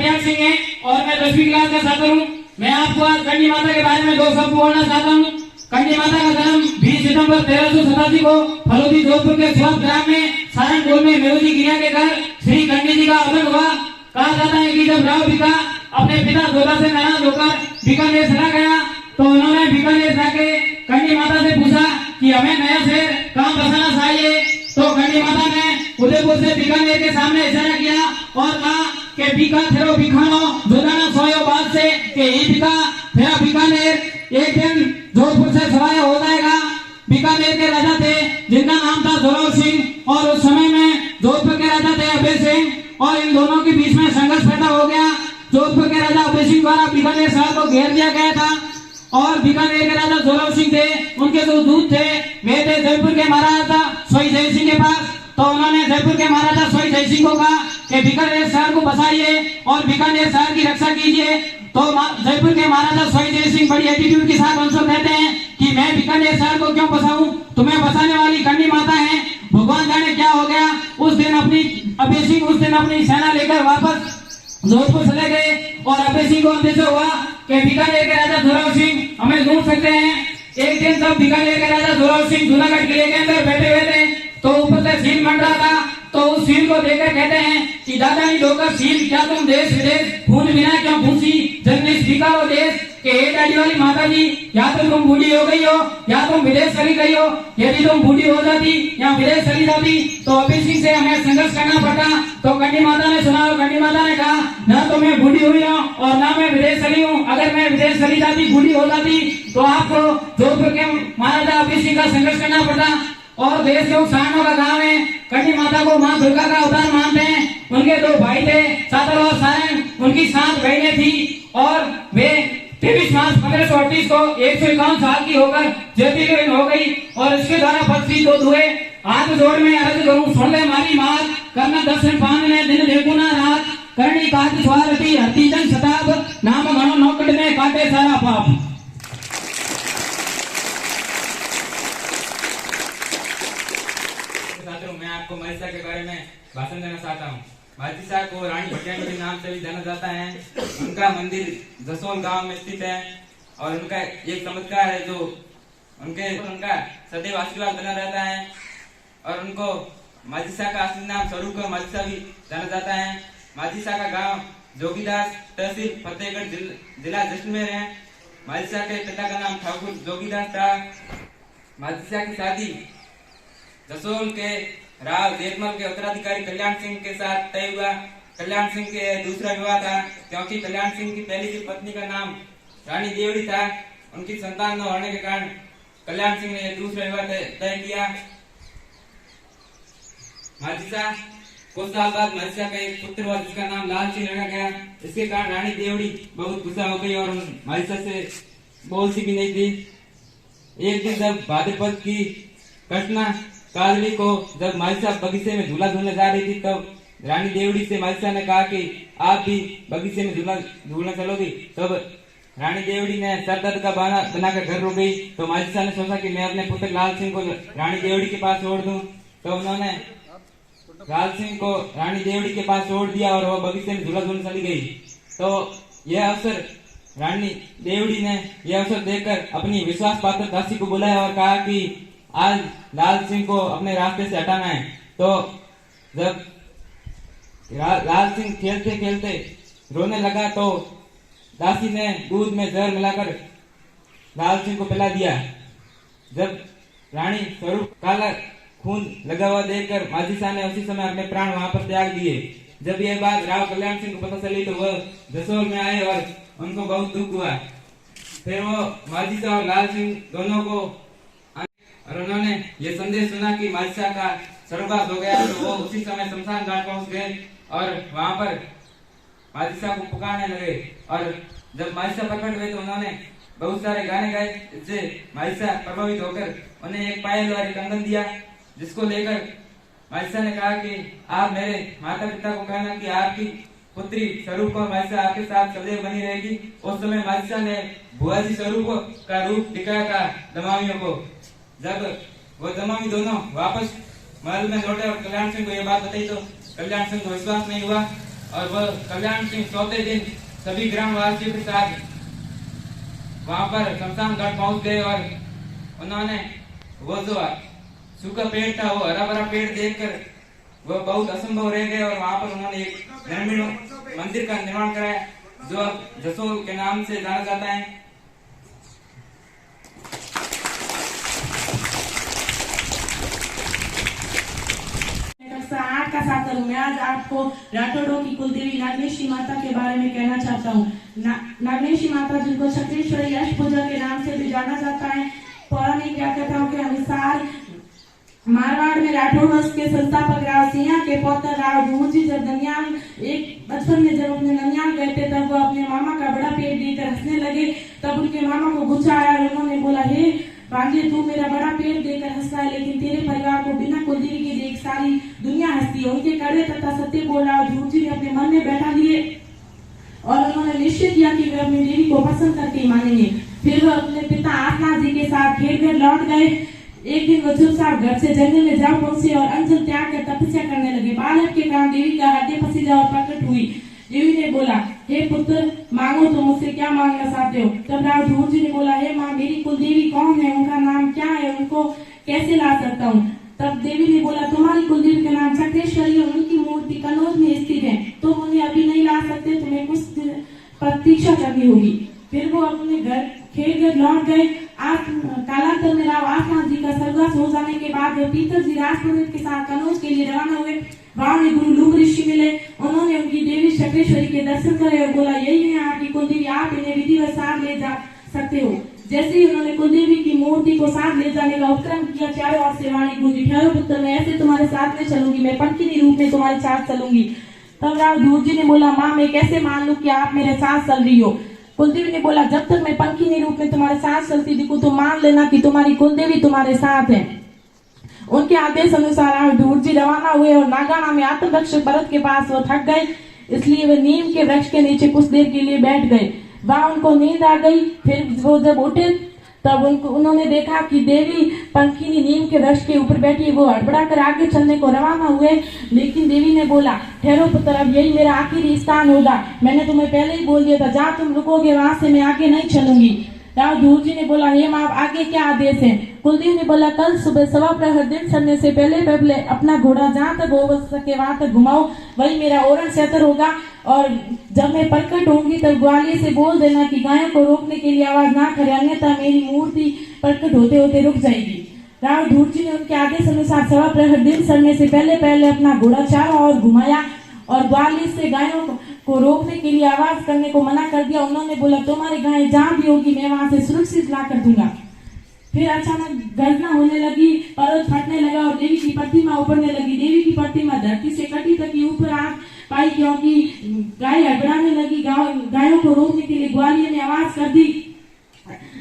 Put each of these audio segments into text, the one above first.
कल्याण सिंह है और मैं 10वीं क्लास का छात्र हूँ। मैं आपको आज कंडी माता के बारे में 2 शब्द बोलना चाहता हूँ। कंडी माता का जन्म 20 सितंबर 1387 को फलोदी जोधपुर के स्वाप ग्राम में सारंगपुर में मेहुजी गिरिया के घर श्री कंडी जी का अवतरण हुआ। कहा जाता है कि जब राव भिका अपने पिता जोधा से नाराज होकर बीकानेर चला गया तो उन्होंने बीकानेर जाके कंडी माता से पूछा कि हमें नया शहर कहाँ बसाना चाहिए। तो कंडी माता ने उदयपुर से बीकानेर के सामने इशारा किया और कहा कि बीका थेरो बीखानो जोधाना सोयो बात से कि ये बीका थेरा बीकानेर एक दिन जोधपुर से छवाया हो जाएगा। बीकानेर के राजा थे जिनका नाम था जोरावर सिंह और उस समय में जोधपुर के राजा थे अभय सिंह और इन दोनों के बीच में संघर्ष पैदा हो गया। जोधपुर के राजा अभय सिंह द्वारा बीकानेर शहर को घेर दिया गया था और बीकानेर के राजा जोरावर सिंह थे, उनके जो दूत थे वे थे जयपुर के महाराजा सोई जय सिंह के पास। तो उन्होंने जयपुर के महाराजा सोई जय सिंह को कहा कि बीकानेर शहर को बसाइए और बीकानेर शहर की रक्षा कीजिए। तो जयपुर के महाराजा सोई जय सिंह बड़ी एटीट्यूड के साथ उनसे कहते हैं कि मैं बीकानेर शहर को क्यों बसाऊं, तुम्हें बसाने वाली कंडी माता है। भगवान जाने क्या हो गया। उस दिन अभय सिंह उस दिन अपनी सेना लेकर वापस जोधपुर चले गए और अभय सिंह को अंदेशा हुआ कि बीकानेर के राजा जोरावर सिंह हमें ढूंढ सकते हैं। एक दिन जब बीकानेर के राजा जोरावर सिंह जूनागढ़ किले के अंदर बैठे हुए थे तो ऊपर से सील मंड रहा था। तो उस सील को देखकर कहते हैं कि दादा ही डोकर सील क्या तुम देश विदेश खून बिना क्यों भूसी जननी स्वीकारो देश के दाढ़ी वाली माता जी, या तो तुम बूढ़ी हो गई हो या तुम विदेश चली गई हो। यदि तुम बूढ़ी हो जाती या विदेश चली जाती तो अभय सिंह से हमें संघर्ष करना पड़ता। तो कंडी माता ने सुना और कंडी माता ने कहा न तो मैं बूढ़ी हुई हूँ और न मैं विदेश चली हूँ। अगर मैं विदेश चली जाती बूढ़ी हो जाती तो आपको जोधपुर के महाराजा अभय सिंह का संघर्ष करना पड़ता। और देश के किसानों का गांव है। कंडी माता को माँ दुर्गा का अवतार मानते हैं। उनके 2 भाई थे सातर और सारंग, उनकी 7 बहनें थी और वे 23 मार्च 1538 को 151 साल की होकर ज्योतिर्लिंग हो गई और इसके द्वारा पक्षी दो हुए। हाथ जोड़ में अर्ज करूं सुन ले मारी मात, करना दर्शन पाने दिन देखुना रात, करनी काज स्वारती हरती जन शताब, नाम गणो नौकट में काटे सारा पाप। मैं आपको महिषा के बारे में भाषण देना चाहता हूँ। महिषा को रानी भटियानी के नाम से भी जाना जाता है। उनका मंदिर जसोल गांव में स्थित है और उनका एक चमत्कार है जो उनका सदैव आशीर्वाद बना रहता है और उनको महिषा का असली नाम स्वरूप महिषा भी जाना जाता है। महिषा का गांव जोगीदास तहसील फतेहगढ़ जिला जैसलमेर है। महिषा के पिता का नाम ठाकुर जोगीदास था। महिषा की शादी जसोल के राव देवमल के उत्तराधिकारी कल्याण सिंह के साथ तय हुआ। कल्याण सिंह के दूसरा विवाह था क्योंकि कल्याण सिंह की पहली की पत्नी का नाम रानी देवड़ी था। उनकी संतान न होने के कारण कल्याण सिंह ने दूसरा विवाह तय किया। महिषा कुछ साल बाद महिषा का एक पुत्र हुआ जिसका नाम लाल सिंह रखा गया। इसके कारण रानी देवड़ी बहुत गुस्सा हो गई और महिषा से बोलती भी नहीं थी। एक दिन जब भाद्रपद की घटना काजली को जब महिषा बगीचे में झूला झूलने जा रही थी तब रानी देवड़ी से महिषा ने कहा कि आप भी बगीचे में झूलना चलोगी। तब रानी देवड़ी ने सर दर्द का बहाना बनाकर घर रुक गई। तो महिषा ने सोचा कि मैं अपने पुत्र लाल सिंह को रानी देवड़ी के पास छोड़ दूं। तो उन्होंने लाल सिंह को रानी देवड़ी के पास छोड़ दिया और वह बगीचे में झूला झूलने चली गई। तो यह अवसर रानी देवड़ी ने यह अवसर देखकर अपनी विश्वास पात्र दासी को बुलाया और कहा कि आज लाल सिंह को अपने रास्ते से हटाना है। तो जब लाल सिंह खेलते खेलते रोने लगा तो दासी ने दूध में जहर मिलाकर लाल सिंह को पिला दिया। जब रानी स्वरूप काला खून लगा हुआ देखकर महिषा ने उसी समय अपने प्राण वहां पर त्याग दिए। जब यह बात राव कल्याण सिंह को पता चली तो वह जसोल में आए और उनको बहुत दुख हुआ। फिर वो महिषा और लाल सिंह दोनों को और उन्होंने ये संदेश सुना कि महिषा का सर्वनाश हो गया। तो वो उसी समय शमशान घाट पहुंच गए और वहां पर महिषा को पुकारने लगे। और जब महिषा प्रकट हुए तो उन्होंने बहुत सारे गाने गाए जिससे महिषा प्रभावित होकर उन्हें एक पायल और एक कंगन दिया, जिसको लेकर महिषा ने कहा कि आप मेरे माता पिता को कहना कि आपकी पुत्री स्वरूप और महिषा आपके साथ सदैव बनी रहेगी। उस समय महिषा ने बुआ जी स्वरूप का रूप दिखाया था दमामियों को। जब वो दमामी दोनों वापस महल में लौटे और कल्याण सिंह को यह बात बताई तो कल्याण सिंह को विश्वास नहीं हुआ और वह कल्याण सिंह चौथे दिन सभी ग्रामवासियों के साथ वहां पर शमशान घाट पहुंच गए और उन्होंने वो जो सूखा पेड़ था वो हरा भरा पेड़ देखकर वह बहुत असंभव रह गए और वहां पर उन्होंने एक ग्रामीण मंदिर का निर्माण कराया जो अब जसोल के नाम से जाना जाता है। आठ का साथ मैं आज आपको राठौड़ों की कुलदेवी नागेश्वरी माता के बारे में कहना चाहता हूँ। नागेश्वरी माता जिनको छत्तीसगढ़ी अष्टभुजा के नाम से भी जाना जाता है। पौराणिक कथाओं के अनुसार मारवाड़ में राठौड़ वंश के संस्थापक राव सिंह के पौत्र राव धूर्जी जब ननियाल एक बचपन में जब अपने ननियाल गए थे तब वो अपने मामा का बड़ा पेट देखकर हंसने लगे। तब उनके मामा को गुस्सा आया और उन्होंने बोला, हे भांजे तू मेरा बड़ा पेट देखकर हंसता है लेकिन तेरे परिवार को बिना कुलदेवी के देख सारी दुनिया हंसती है। उनके कड़वे तथा सत्य बोल रहा धूर्जी ने अपने मन में बैठा लिए और उन्होंने निश्चय किया कि वे अपनी देवी को पसंद करके मानेंगे। फिर वो अपने पिता आसनाथ जी के साथ खेत में लौट गए। एक दिन वो चुपचाप घर से जंगल में जा पहुंचे और अंचल त्याग कर तपस्या करने लगे। बालक के कारण देवी का हृदय पसीजा और प्रकट हुई। देवी ने बोला, हे पुत्र मांगो तो मुझसे क्या मांगना चाहते हो। तब राव धूर्जी ने बोला, हे माँ मेरी कुलदेवी कौन है, उनका नाम क्या है, उनको कैसे ला सकता हूँ। तब देवी ने बोला, तुम्हारी कुलदेवी का नाम चक्रेश्वरी और उनकी मूर्ति कनौज में स्थित है, तुम उन्हें अभी नहीं ला सकते, तुम्हें कुछ प्रतीक्षा करनी होगी। फिर वो अपने घर खेत घर लौट गए। कालांतर में राव आसनाथ जी का स्वर्गवास हो जाने के बाद वे पीतर जी राजपुरोहित के साथ कनौज के लिए रवाना हुए। वहां में गुरु लूंग ऋषि मिले। उन्होंने उनकी देवी चक्रेश्वरी के दर्शन करे और बोला, यही है आपकी कुलदेवी, आप इन्हें विधिवत साथ ले जा सकते हो। जैसे ही उन्होंने कुलदेवी की मूर्ति को साथ ले जाने का उपक्रम किया, चारों ओर से वाणी गूंजी, ठहरो पुत्र मैं ऐसे तुम्हारे साथ में चलूंगी, मैं पंखिनी रूप में तुम्हारे साथ चलूंगी। तब राव धूर्जी ने बोला, माँ मैं कैसे मान लूं कि आप मेरे साथ चल रही हो। कुलदेवी ने बोला, जब तक मैं पंखिनी रूप में तुम्हारे साथ चलती दिखूं तो मान लेना कि तुम्हारी कुलदेवी तुम्हारे साथ है। उनके आदेश अनुसार राव धूर्जी रवाना हुए और नागाना में आत्मरक्ष भरत के पास वो थक गए, इसलिए वे नीम के वृक्ष के नीचे कुछ देर के लिए बैठ गए। वहां उनको नींद आ गई। फिर वो जब उठे तब उन्होंने देखा कि देवी पंखिनी नीम के वृक्ष के ऊपर बैठी। वो हड़बड़ा कर आगे चलने को रवाना हुए, लेकिन देवी ने बोला, ठहरो पुत्र अब यही मेरा आखिरी स्थान होगा, मैंने तुम्हें पहले ही बोल दिया था, जहाँ तुम रुकोगे वहां से मैं आगे नहीं चलूंगी। राव धूर्जी ने बोला, हे माँ आगे क्या आदेश है। कुलदेवी ने बोला, कल सुबह 1 प्रहर दिन चढ़ने से पहले अपना घोड़ा जहाँ तक हो सके वहां तक घुमाओ, वही मेरा ओरण क्षेत्र होगा। और जब मैं प्रकट होंगी तब ग्वालियर से बोल देना कि गायों को रोकने के लिए आवाज ना करे, अन्यथा मेरी मूर्ति प्रकट होते होते रुक जाएगी। राव धूर्जी ने उनके आदेश अनुसार 1 प्रहर दिन चढ़ने से पहले अपना घोड़ा चारों ओर घुमाया और ग्वालियर से गायों को रोकने के लिए आवाज करने को मना कर दिया। उन्होंने बोला, तुम्हारी गाय जहाँ भी होगी मैं वहां से सुरक्षित ला कर दूंगा। फिर अचानक गर्जना होने लगी, पर्वत फटने लगा और देवी की प्रतिमा उभरने लगी। देवी की प्रतिमा धरती से कटी तक ऊपर आ पाई क्योंकि गाय हड़बड़ाने लगी। गायों को रोकने के लिए ग्वालियर ने आवाज कर दी,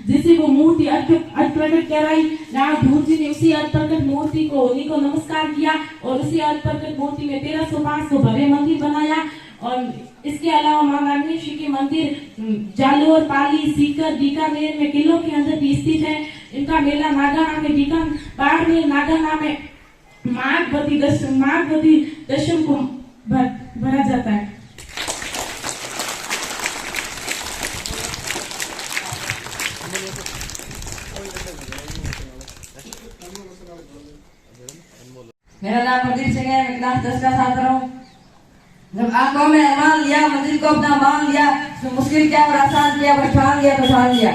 जिससे वो मूर्ति अर्थ प्रकट कराई। राव धूर्जी ने उसी अर्थ प्रकट मूर्ति को उन्हीं को नमस्कार किया और उसी अर्थ प्रकट मूर्ति में 1305 को भव्य मंदिर बनाया। और इसके अलावा मां नागेश्वरी के मंदिर जालोर, पाली, सीकर, बीकानेर में किलों के अंदर भी स्थित है। इनका मेला नागाना में बाड़मेर नागाना में माघवती दशम को भरा जाता है। मेरा नाम प्रदीप सिंह है, मैं क्लास 10 का छात्र हूँ। जब आंखों में मान लिया, मंजिल को अपना मान लिया, तो मुश्किल क्या और आसान किया, ठान लिया तो ठान लिया।